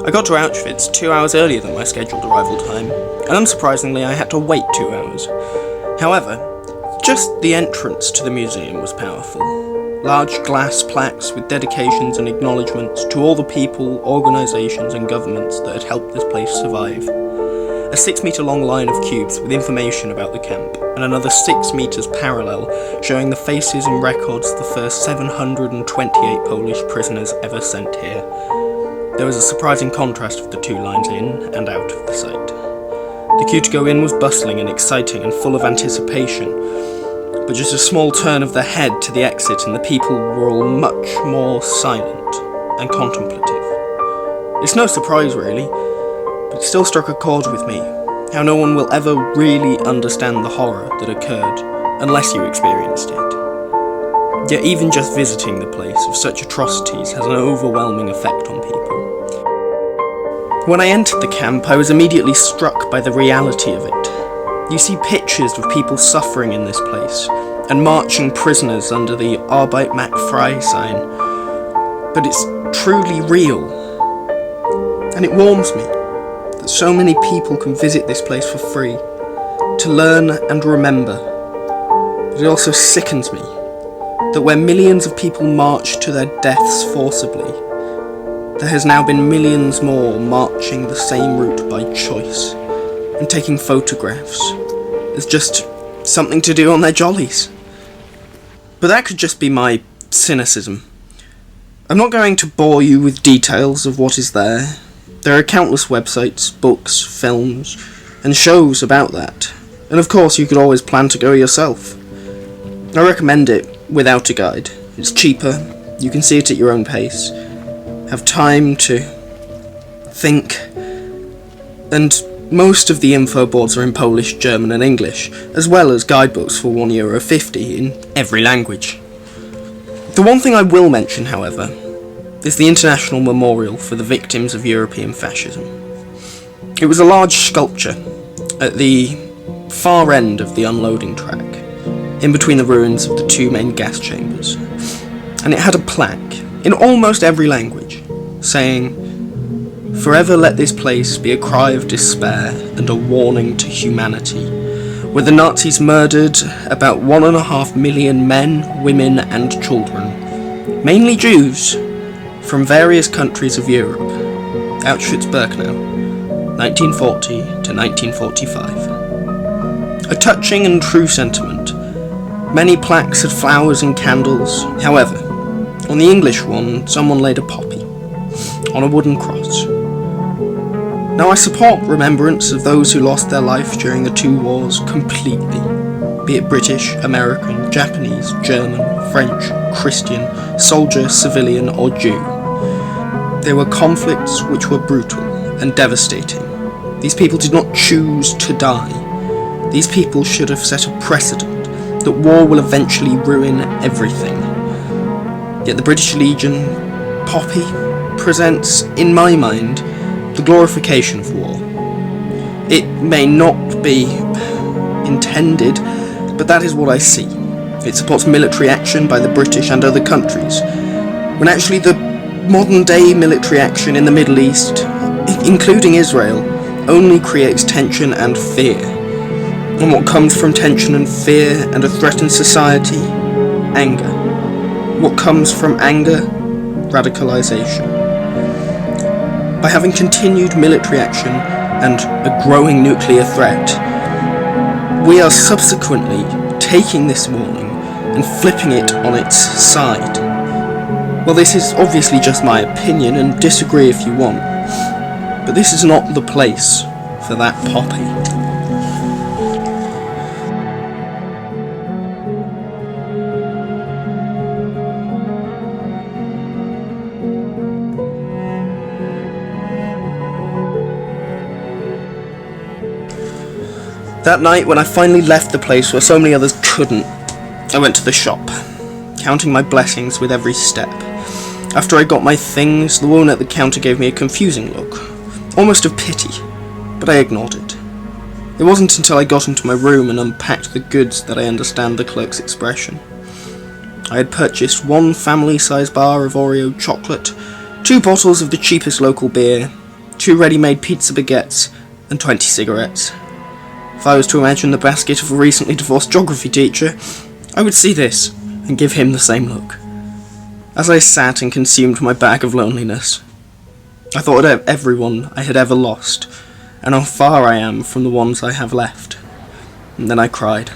I got to Auschwitz 2 hours earlier than my scheduled arrival time, and unsurprisingly I had to wait 2 hours. However, just the entrance to the museum was powerful. Large glass plaques with dedications and acknowledgements to all the people, organisations and governments that had helped this place survive. A 6-metre long line of cubes with information about the camp, and another 6 metres parallel showing the faces and records of the first 728 Polish prisoners ever sent here. There was a surprising contrast of the two lines in and out of the site. The queue to go in was bustling and exciting and full of anticipation, but just a small turn of the head to the exit and the people were all much more silent and contemplative. It's no surprise really, but it still struck a chord with me, how no one will ever really understand the horror that occurred unless you experienced it. Yet even just visiting the place of such atrocities has an overwhelming effect on people. When I entered the camp, I was immediately struck by the reality of it. You see pictures of people suffering in this place, and marching prisoners under the Arbeit macht frei sign, but it's truly real. And it warms me that so many people can visit this place for free, to learn and remember. But it also sickens me that where millions of people marched to their deaths forcibly, there has now been millions more marching the same route by choice, and taking photographs as just something to do on their jollies. But that could just be my cynicism. I'm not going to bore you with details of what is there. There are countless websites, books, films, and shows about that, and of course you could always plan to go yourself. I recommend it without a guide. It's cheaper, you can see it at your own pace, have time to think, and most of the info boards are in Polish, German and English, as well as guidebooks for €1.50 in every language. The one thing I will mention, however, is the International Memorial for the Victims of European Fascism. It was a large sculpture at the far end of the unloading track, in between the ruins of the two main gas chambers, and it had a plaque in almost every language, saying, "Forever let this place be a cry of despair and a warning to humanity, where the Nazis murdered about 1.5 million men, women and children, mainly Jews, from various countries of Europe. Auschwitz-Birkenau, 1940 to 1945. A touching and true sentiment. Many plaques had flowers and candles. However, on the English one, someone laid a poppy on a wooden cross. Now I support remembrance of those who lost their life during the two wars completely, be it British, American, Japanese, German, French, Christian, soldier, civilian or Jew. There were conflicts which were brutal and devastating. These people did not choose to die. These people should have set a precedent that war will eventually ruin everything. Yet the British Legion poppy presents, in my mind, the glorification of war. It may not be intended, but that is what I see. It supports military action by the British and other countries, when actually the modern day military action in the Middle East, including Israel, only creates tension and fear. And what comes from tension and fear and a threatened society? Anger. What comes from anger? Radicalization. By having continued military action and a growing nuclear threat, we are subsequently taking this warning and flipping it on its side. Well, this is obviously just my opinion, and disagree if you want, but this is not the place for that poppy. That night, when I finally left the place where so many others couldn't, I went to the shop, counting my blessings with every step. After I got my things, the woman at the counter gave me a confusing look, almost of pity, but I ignored it. It wasn't until I got into my room and unpacked the goods that I understand the clerk's expression. I had purchased 1 family-size bar of Oreo chocolate, 2 bottles of the cheapest local beer, 2 ready-made pizza baguettes, and 20 cigarettes. If I was to imagine the basket of a recently divorced geography teacher, I would see this, and give him the same look. As I sat and consumed my bag of loneliness, I thought of everyone I had ever lost, and how far I am from the ones I have left. And then I cried.